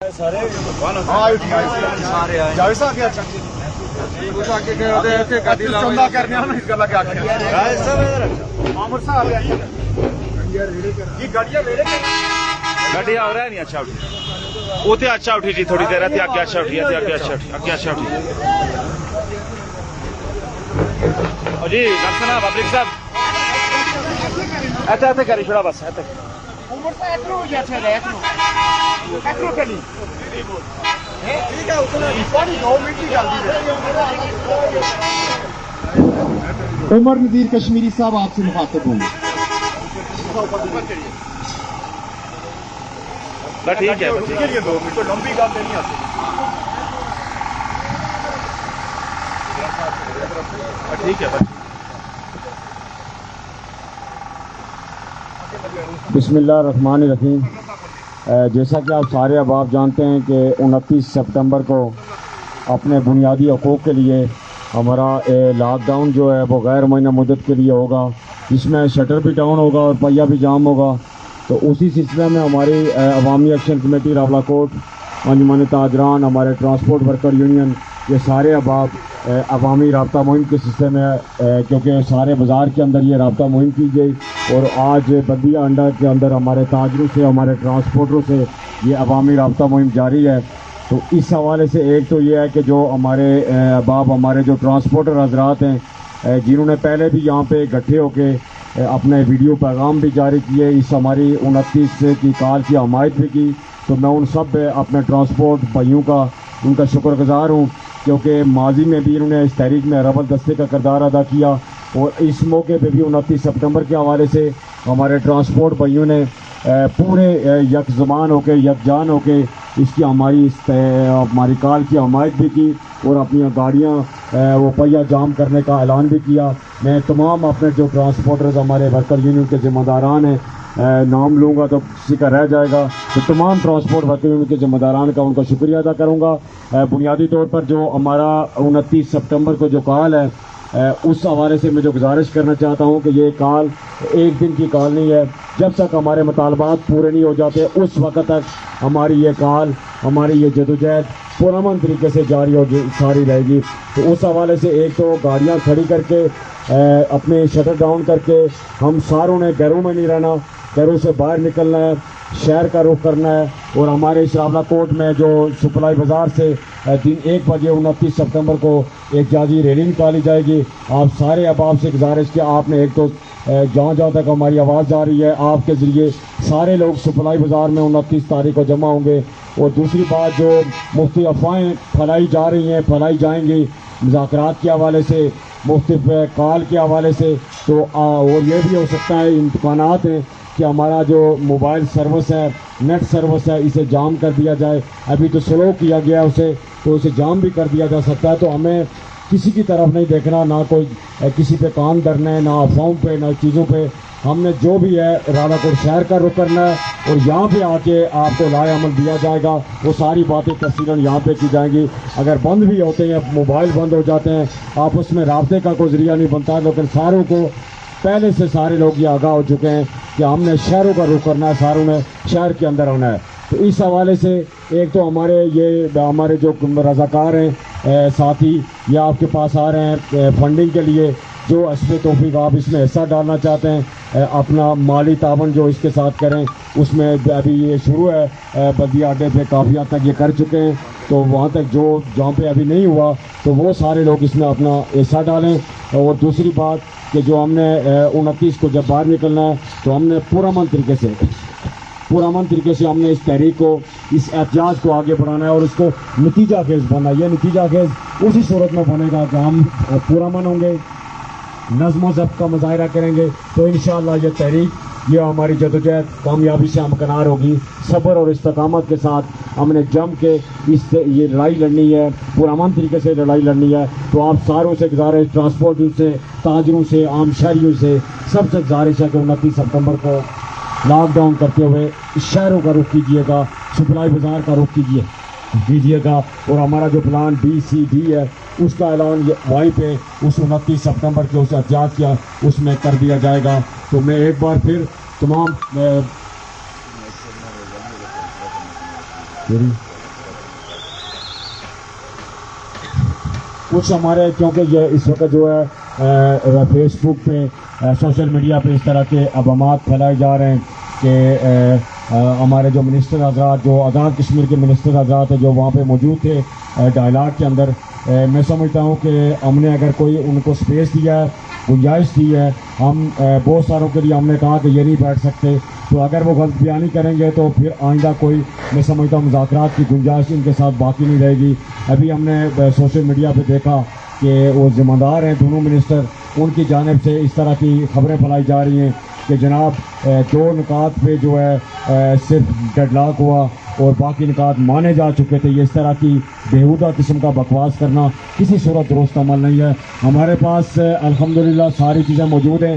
گڈیا ہو رہا ہے نہیں اچھا اٹھی وہ تو اچھا اٹھی جی تھوڑی دیر ہے اگے اچھا اٹھی اگے اچھا اٹھی جی گلسنا پبلک صاحب ایسے ایسے کری چھوڑا بس ایسے عمر نذیر کشمیری صاحب آپ سے مخاطب ہوں گے. ٹھیک ہے ٹھیک ہے. بسم اللہ الرحمن الرحیم. جیسا کہ آپ سارے احباب جانتے ہیں کہ 29 سپتمبر کو اپنے بنیادی حقوق کے لیے ہمارا لاک ڈاؤن جو ہے وہ غیر معینہ مدت کے لیے ہوگا، جس میں شٹر بھی ڈاؤن ہوگا اور پہیہ بھی جام ہوگا. تو اسی سلسلے میں ہماری عوامی ایکشن کمیٹی راولہ کوٹ، انجمن تاجران، ہمارے ٹرانسپورٹ ورکر یونین، یہ سارے احباب عوامی رابطہ مہم کے سلسلے میں کیونکہ سارے بازار کے اندر یہ رابطہ مہم کی گئی اور آج بلدیہ انڈا کے اندر ہمارے تاجروں سے، ہمارے ٹرانسپورٹروں سے یہ عوامی رابطہ مہم جاری ہے. تو اس حوالے سے ایک تو یہ ہے کہ جو ہمارے احباب، ہمارے جو ٹرانسپورٹر حضرات ہیں جنہوں نے پہلے بھی یہاں پہ اکٹھے ہو کے اپنے ویڈیو پیغام بھی جاری کیے، اس ہماری 29 کی کال کی حمایت بھی کی، تو میں ان سب اپنے ٹرانسپورٹ بھائیوں کا ان کا شکر گزار ہوں کیونکہ ماضی میں بھی انہوں نے اس تحریک میں ربل دستے کا کردار ادا کیا اور اس موقع پہ بھی 29 سپتمبر کے حوالے سے ہمارے ٹرانسپورٹ بھائیوں نے پورے یک زبان ہو کے، یکجان ہو کے اس کی ہماری کال کی حمایت بھی کی اور اپنی گاڑیاں وہ پہیہ جام کرنے کا اعلان بھی کیا. میں تمام اپنے جو ٹرانسپورٹرز ہمارے ورکر یونین کے ذمہ داران ہیں، نام لوں گا تو کسی کا رہ جائے گا، تو تمام ٹرانسپورٹ ورکر یونین کے ذمہ داران کا ان کا شکریہ ادا کروں گا. بنیادی طور پر جو ہمارا 29 سپتمبر کو جو کال ہے اس حوالے سے میں جو گزارش کرنا چاہتا ہوں کہ یہ کال ایک دن کی کال نہیں ہے. جب تک ہمارے مطالبات پورے نہیں ہو جاتے اس وقت تک ہماری یہ کال، ہماری یہ جدوجہد پرامن طریقے سے جاری ہو ساری رہے گی. تو اس حوالے سے ایک تو گاڑیاں کھڑی کر کے اپنے شٹر ڈاؤن کر کے ہم ساروں نے گھروں میں نہیں رہنا، گھروں سے باہر نکلنا ہے، شہر کا رخ کرنا ہے. اور ہمارے اس راولہ کوٹ میں جو سپلائی بازار سے دن 1 بجے 29 سپتمبر کو ایک جازی ریلی نکالی جائے گی. آپ سارے احباب سے گزارش کہ آپ نے ایک تو جہاں جہاں تک ہماری آواز جا رہی ہے آپ کے ذریعے سارے لوگ سپلائی بازار میں 29 تاریخ کو جمع ہوں گے. اور دوسری بات جو مختلف افواہیں پھیلائی جا رہی ہیں، پھیلائی جائیں گی مذاکرات کے حوالے سے، مختلف کال کے حوالے سے، تو اور یہ بھی ہو سکتا ہے امکانات ہیں کہ ہمارا جو موبائل سروس ہے، نیٹ سروس ہے، اسے جام کر دیا جائے. ابھی تو سلو کیا گیا اسے، تو اسے جام بھی کر دیا جا سکتا ہے. تو ہمیں کسی کی طرف نہیں دیکھنا، نہ کوئی کسی پہ کان دھرنا ہے، نہ افواہوں پہ، نہ چیزوں پہ. ہم نے جو بھی ہے راولہ کوٹ شہر کا رخ کرنا ہے اور یہاں پہ آ کے آپ کو لائے عمل دیا جائے گا. وہ ساری باتیں تفصیلاً یہاں پہ کی جائیں گی. اگر بند بھی ہوتے ہیں، موبائل بند ہو جاتے ہیں، آپس میں رابطے کا کوئی ذریعہ نہیں بنتا، لیکن ساروں کو پہلے سے سارے لوگ یہ آگاہ ہو چکے ہیں کہ ہم نے شہروں کا رخ کرنا ہے، ساروں نے شہر کے اندر آنا ہے. تو اس حوالے سے ایک تو ہمارے جو رضاکار ہیں ساتھی، یہ آپ کے پاس آ رہے ہیں فنڈنگ کے لیے. جو حسب توفیق آپ اس میں حصہ ڈالنا چاہتے ہیں، اپنا مالی تعاون جو اس کے ساتھ کریں، اس میں ابھی یہ شروع ہے بلدیہ اڈے پہ کافی حد تک یہ کر چکے ہیں. تو وہاں تک جہاں پہ ابھی نہیں ہوا تو وہ سارے لوگ اس میں اپنا حصہ ڈالیں. اور دوسری بات کہ جو ہم نے 29 کو جب باہر نکلنا ہے تو ہم نے پرامن طریقے سے ہم نے اس تحریک کو، اس احتجاج کو آگے بڑھانا ہے اور اس کو نتیجہ خیز بننا ہے. یہ نتیجہ خیز اسی صورت میں بنے گا کہ ہم پرامن ہوں گے، نظم و ضبط کا مظاہرہ کریں گے، تو انشاءاللہ یہ تحریک، یہ ہماری جدوجہد کامیابی سے ہمکنار ہوگی. صبر اور استقامت کے ساتھ ہم نے جم کے یہ لڑائی لڑنی ہے، پرامن طریقے سے لڑائی لڑنی ہے. تو آپ ساروں سے گزارش، ٹرانسپورٹوں سے، تاجروں سے، عام شہریوں سے، سب سے گزارش ہے کہ 29 سپتمبر کو لاک ڈاؤن کرتے ہوئے شہروں کا رخ کیجیے گا، سپلائی بازار کا رخ کیجیے گا. اور ہمارا جو پلان BCD ہے اس کا اعلان وہیں پہ اس 29 سپتمبر کے اس احتجاج کیا اس میں کر دیا جائے گا. تو میں ایک بار پھر تمام کچھ ہمارے کیونکہ یہ اس وقت جو ہے فیس بک پہ سوشل میڈیا پہ اس طرح کے ابہامات پھیلائے جا رہے ہیں کہ ہمارے جو منسٹر حضرات جو آزاد کشمیر کے منسٹر حضرات ہیں جو وہاں پہ موجود تھے ڈائلاگ کے اندر، میں سمجھتا ہوں کہ ہم نے اگر کوئی ان کو سپیس دیا ہے، گنجائش دی ہے، ہم بہت ساروں کے لیے ہم نے کہا کہ یہ نہیں بیٹھ سکتے، تو اگر وہ غلط بیانی کریں گے تو پھر آئندہ کوئی میں سمجھتا ہوں مذاکرات کی گنجائش ان کے ساتھ باقی نہیں رہے گی۔ ابھی ہم نے سوشل میڈیا پہ دیکھا کہ وہ ذمہ دار ہیں دونوں منسٹر، ان کی جانب سے اس طرح کی خبریں پھیلائی جا رہی ہیں کہ جناب 2 نکات پہ جو ہے صرف ڈیڈ لاک ہوا اور باقی نکات مانے جا چکے تھے۔ یہ اس طرح کی بیہودہ قسم کا بکواس کرنا کسی صورت درست عمل نہیں ہے۔ ہمارے پاس الحمدللہ ساری چیزیں موجود ہیں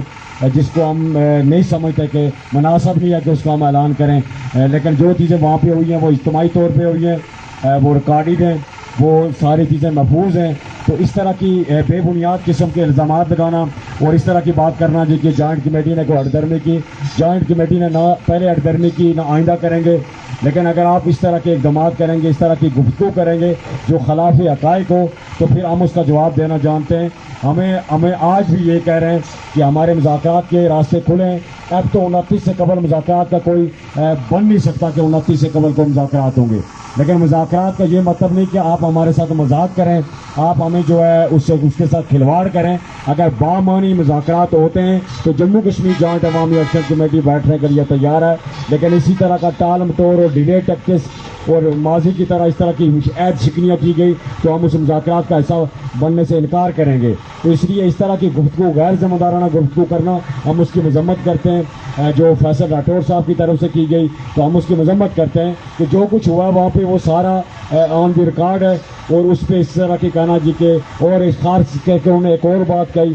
جس کو ہم نہیں سمجھتے کہ مناسب نہیں ہے کہ اس کا ہم اعلان کریں، لیکن جو چیزیں وہاں پہ ہوئی ہیں وہ اجتماعی طور پہ ہوئی ہیں، وہ ریکارڈڈ ہیں، وہ ساری چیزیں محفوظ ہیں۔ تو اس طرح کی بے بنیاد قسم کے الزامات لگانا اور اس طرح کی بات کرنا جی کہ جوائنٹ کمیٹی نے کوئی ہٹ درمی کی، جوائنٹ کمیٹی نے نہ پہلے ہٹ درمی کی نہ آئندہ کریں گے، لیکن اگر آپ اس طرح کے اقدامات کریں گے، اس طرح کی گفتگو کریں گے جو خلاف حقائق ہو، تو پھر ہم اس کا جواب دینا جانتے ہیں۔ ہمیں آج بھی یہ کہہ رہے ہیں کہ ہمارے مذاکرات کے راستے کھلے ہیں۔ اب تو 29 سے قبل مذاکرات کا کوئی بن نہیں سکتا کہ 29 سے قبل کوئی مذاکرات ہوں گے، لیکن مذاکرات کا یہ مطلب نہیں کہ آپ ہمارے ساتھ مذاق کریں، آپ ہمیں جو ہے اس کے ساتھ کھلواڑ کریں۔ اگر بامعنی مذاکرات ہوتے ہیں تو جموں کشمیر جوائنٹ عوامی ایکشن کمیٹی بیٹھنے کے لیے تیار ہے، لیکن اسی طرح کا ٹال مٹور اور ڈیلے ٹیکٹس اور ماضی کی طرح اس طرح کی عہد شکنیاں کی گئی تو ہم اس مذاکرات کا حصہ بننے سے انکار کریں گے۔ تو اس لیے اس طرح کی گفتگو، غیر ذمہ دارانہ گفتگو کرنا، ہم اس کی مذمت کرتے ہیں۔ جو فیصل راٹھور صاحب کی طرف سے کی گئی تو ہم اس کی مذمت کرتے ہیں کہ جو کچھ ہوا وہاں پہ وہ سارا آن دی ریکارڈ ہے، اور اس پہ اس طرح کی کہنا جی کہ اور اس خاص کہہ کے انہوں نے ایک اور بات کہی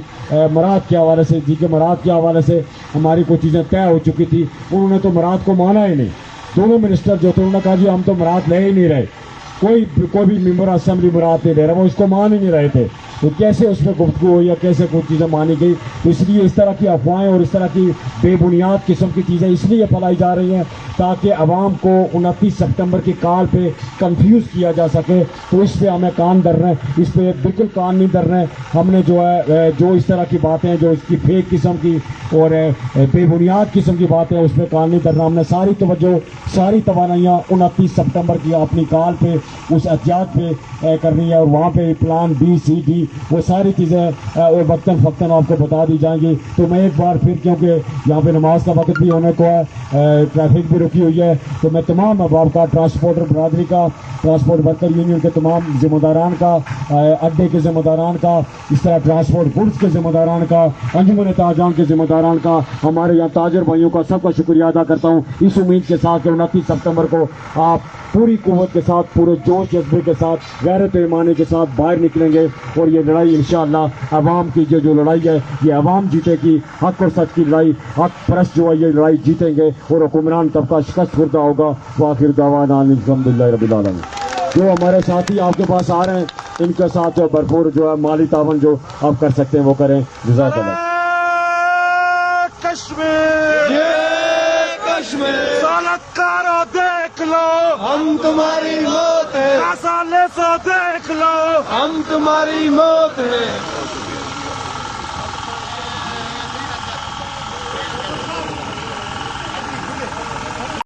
مراد کے حوالے سے، جی کہ مراد کے حوالے سے ہماری کچھ چیزیں طے ہو چکی تھی، انہوں نے تو مراد کو مانا ہی نہیں۔ دونوں منسٹر جو تھے انہوں نے کہا جی ہم تو مراد لے ہی نہیں رہے، کوئی بھی ممبر اسمبلی مراد نہیں لے رہا، وہ اس کو مان ہی نہیں رہے تھے، تو کیسے اس میں گفتگو ہوئی یا کیسے کچھ چیزیں مانی گئی؟ تو اس لیے اس طرح کی افواہیں اور اس طرح کی بے بنیاد قسم کی چیزیں اس لیے پھیلائی جا رہی ہیں تاکہ عوام کو 29 سپتمبر کی کال پہ کنفیوز کیا جا سکے۔ تو اس پہ ہمیں کان دھر رہے ہیں، اس پہ بالکل کان نہیں دھر رہے ہیں۔ ہم نے جو ہے جو اس طرح کی باتیں جو اس کی فیک قسم کی اور بے بنیاد قسم کی باتیں اس پہ کان نہیں دھرنا۔ ہم نے ساری توجہ، ساری توانائیاں 29 سپتمبر کی اپنی کال پہ اس احتیاط پہ کرنی ہے، اور وہاں پہ پلان بی سی ڈی وہ ساری چیزیں اور وقتاً فوقتاً آپ کو بتا دی جائیں گی۔ تو میں ایک بار پھر، کیونکہ یہاں پہ نماز کا وقت بھی ہونے کو ہے، ٹریفک بھی رکی ہوئی ہے، تو میں تمام احباب کا، ٹرانسپورٹر برادری کا، ٹرانسپورٹ ورکر یونین کے تمام ذمہ داران کا، اڈے کے ذمہ داران کا، اس طرح ٹرانسپورٹ گڈس کے ذمہ داران کا، انجمن تاجران کے ذمہ داران کا، ہمارے یہاں تاجر بھائیوں کا، سب کا شکریہ ادا کرتا ہوں، اس امید کے ساتھ کہ 29 سپتمبر کو آپ پوری قوت کے ساتھ، پورے جوش جذبے کے ساتھ، غیرت و ایمانی کے ساتھ باہر نکلیں گے، اور یہ لڑائی انشاءاللہ عوام کی جو لڑائی ہے یہ عوام جیتے گی، حق اور سچ کی لڑائی، حق پرست جو ہے یہ لڑائی جیتیں گے، اور حکمران طبقہ شکست خوردہ ہوگا۔ وآخر دعوانا الحمدللہ رب العالمین۔ جو ہمارے ساتھی آپ کے پاس آ رہے ہیں ان کے ساتھ جو بھرپور جو ہے مالی تعاون جو آپ کر سکتے ہیں وہ کریں۔ جزاک اللہ۔ کشمیر سالت کارو دیکھ لو، ہم تمہاری موت ہے، سالے سو دیکھ لو، ہم تمہاری موت ہے۔